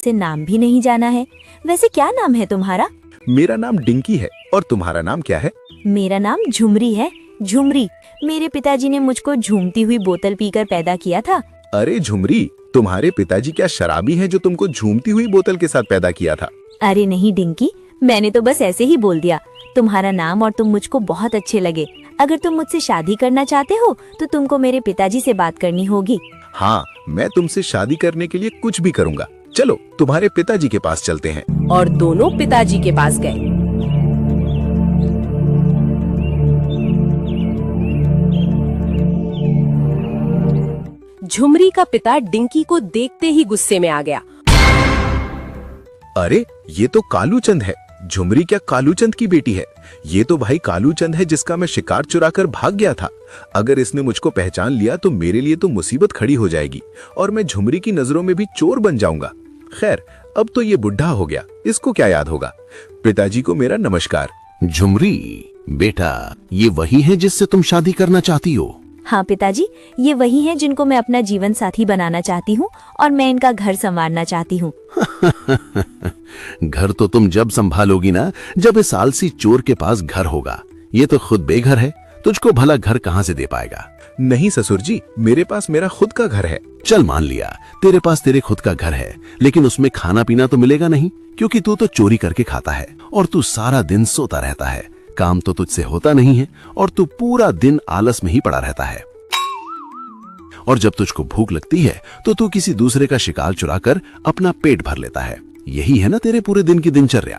से नाम भी नहीं जाना है। वैसे क्या नाम है तुम्हारा? मेरा नाम डिंकी है। और तुम्हारा नाम क्या है? मेरा नाम झुमरी है, झुमरी। मेरे पिताजी ने मुझको झूमती हुई बोतल पीकर पैदा किया था। अरे झुमरी, तुम्हारे पिताजी क्या शराबी हैं जो तुमको झूमती हुई बोतल के साथ पैदा किया था? अरे नहीं डिंकी, मैंने तो बस ऐसे ही बोल दिया। तुम्हारा नाम और तुम मुझको बहुत अच्छे लगे। अगर तुम मुझसे शादी करना चाहते हो तो तुमको मेरे पिताजी से बात करनी होगी। हाँ, मैं तुमसे शादी करने के लिए कुछ भी करूँगा। चलो तुम्हारे पिताजी के पास चलते हैं। और दोनों पिताजी के पास गए। झुमरी का पिता डिंकी को देखते ही गुस्से में आ गया। अरे ये तो कालूचंद है। झुमरी क्या कालूचंद की बेटी है? ये तो भाई कालूचंद है जिसका मैं शिकार चुराकर भाग गया था। अगर इसने मुझको पहचान लिया तो मेरे लिए तो मुसीबत खड़ी हो जाएगी और मैं झुमरी की नजरों में भी चोर बन जाऊंगा। खैर, अब तो ये बुढ़ा हो गया, इसको क्या याद होगा। पिताजी को मेरा नमस्कार। झुमरी बेटा, ये वही है जिससे तुम शादी करना चाहती हो? हाँ पिताजी, ये वही हैं जिनको मैं अपना जीवन साथी बनाना चाहती हूँ और मैं इनका घर संवारना चाहती हूँ। घर तो तुम जब संभालोगी ना, जब इस आलसी चोर के पास घर होगा। ये तो खुद बेघर है, तुझको भला घर कहाँ से दे पाएगा? नहीं ससुर जी, मेरे पास मेरा खुद का घर है। चल मान लिया तेरे पास तेरे खुद का घर है, लेकिन उसमें खाना पीना तो मिलेगा नहीं, क्योंकि तू तो चोरी करके खाता है और तू सारा दिन सोता रहता है। काम तो तुझसे होता नहीं है और तू पूरा दिन आलस में ही पड़ा रहता है। और जब तुझको भूख लगती है तो तू किसी दूसरे का शिकार चुराकर अपना पेट भर लेता है। यही है ना तेरे पूरे दिन की दिनचर्या।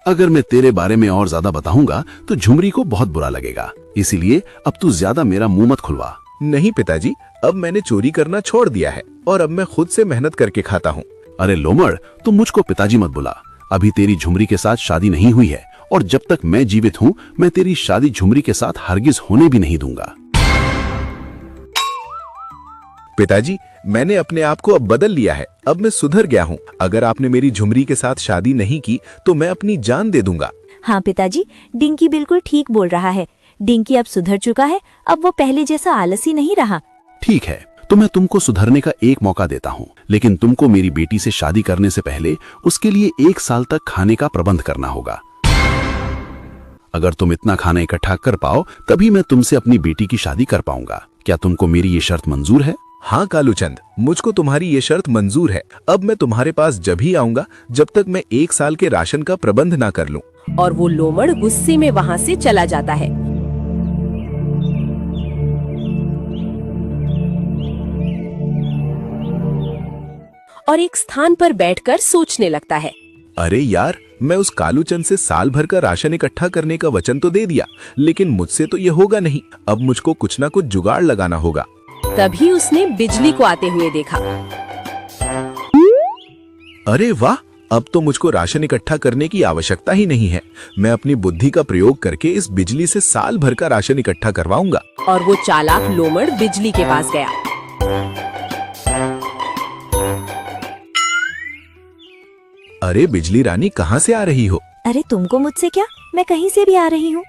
अगर मैं तेरे बारे में और ज्यादा बताऊंगा तो झुमरी को बहुत बुरा लगेगा, इसीलिए अब तू ज्यादा मेरा मुंह मत खुलवा। नहीं पिताजी, अब मैंने चोरी करना छोड़ दिया है और अब मैं खुद से मेहनत करके खाता हूँ। अरे लोमड़, तुम मुझको पिताजी मत बुला। अभी तेरी झुमरी के साथ शादी नहीं हुई है और जब तक मैं जीवित हूँ मैं तेरी शादी झुमरी के साथ हरगिज होने भी नहीं दूंगा। पिताजी, मैंने अपने आप को अब बदल लिया है। अब मैं सुधर गया हूँ। अगर आपने मेरी झुमरी के साथ शादी नहीं की तो मैं अपनी जान दे दूंगा। हाँ पिताजी, डिंकी बिल्कुल ठीक बोल रहा है। डिंकी अब सुधर चुका है, अब वो पहले जैसा आलसी नहीं रहा। ठीक है, तो मैं तुमको सुधरने का एक मौका देता हूँ, लेकिन तुमको मेरी बेटी से शादी करने से पहले उसके लिए 1 साल तक खाने का प्रबंध करना होगा। अगर तुम इतना खाना इकट्ठा कर पाओ तभी मैं तुमसे अपनी बेटी की शादी कर पाऊंगा। क्या तुमको मेरी ये शर्त मंजूर है? हाँ कालूचंद, मुझको तुम्हारी ये शर्त मंजूर है। अब मैं तुम्हारे पास जब ही आऊंगा जब तक मैं 1 साल के राशन का प्रबंध ना कर लूं। और वो लोमड़ गुस्से में वहाँ से चला जाता है। और एक स्थान पर बैठकर सोचने लगता है। अरे यार, मैं उस कालूचंद से साल भर का राशन इकट्ठा करने का वचन तो दे दिया, लेकिन मुझसे तो ये होगा नहीं। अब मुझको कुछ ना कुछ जुगाड़ लगाना होगा। तभी उसने बिजली को आते हुए देखा। अरे वाह, अब तो मुझको राशन इकट्ठा करने की आवश्यकता ही नहीं है। मैं अपनी बुद्धि का प्रयोग करके इस बिजली से साल भर का राशन इकट्ठा करवाऊंगा। और वो चालाक लोमड़ बिजली के पास गया। अरे बिजली रानी, कहाँ से आ रही हो? अरे तुमको मुझसे क्या, मैं कहीं से भी आ रही हूँ।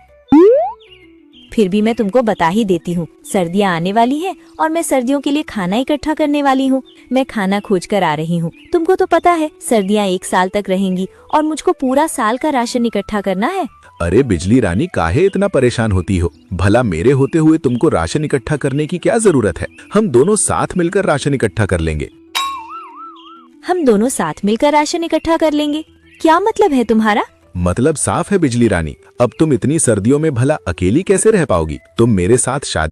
फिर भी मैं तुमको बता ही देती हूँ, सर्दियाँ आने वाली हैं और मैं सर्दियों के लिए खाना इकट्ठा करने वाली हूँ। मैं खाना खोज कर आ रही हूँ। तुमको तो पता है सर्दियाँ 1 साल तक रहेंगी और मुझको पूरा साल का राशन इकट्ठा करना है। अरे बिजली रानी, काहे इतना परेशान होती हो? भला मेरे होते हुए तुमको राशन इकट्ठा करने की क्या जरूरत है? हम दोनों साथ मिलकर राशन इकट्ठा कर लेंगे। हम दोनों साथ मिलकर राशन इकट्ठा कर लेंगे? क्या मतलब है तुम्हारा? मतलब साफ है बिजली रानी। अब तुम इतनी सर्दियों में भला अकेली कैसे रह पाओगी? तुम मेरे साथ शादी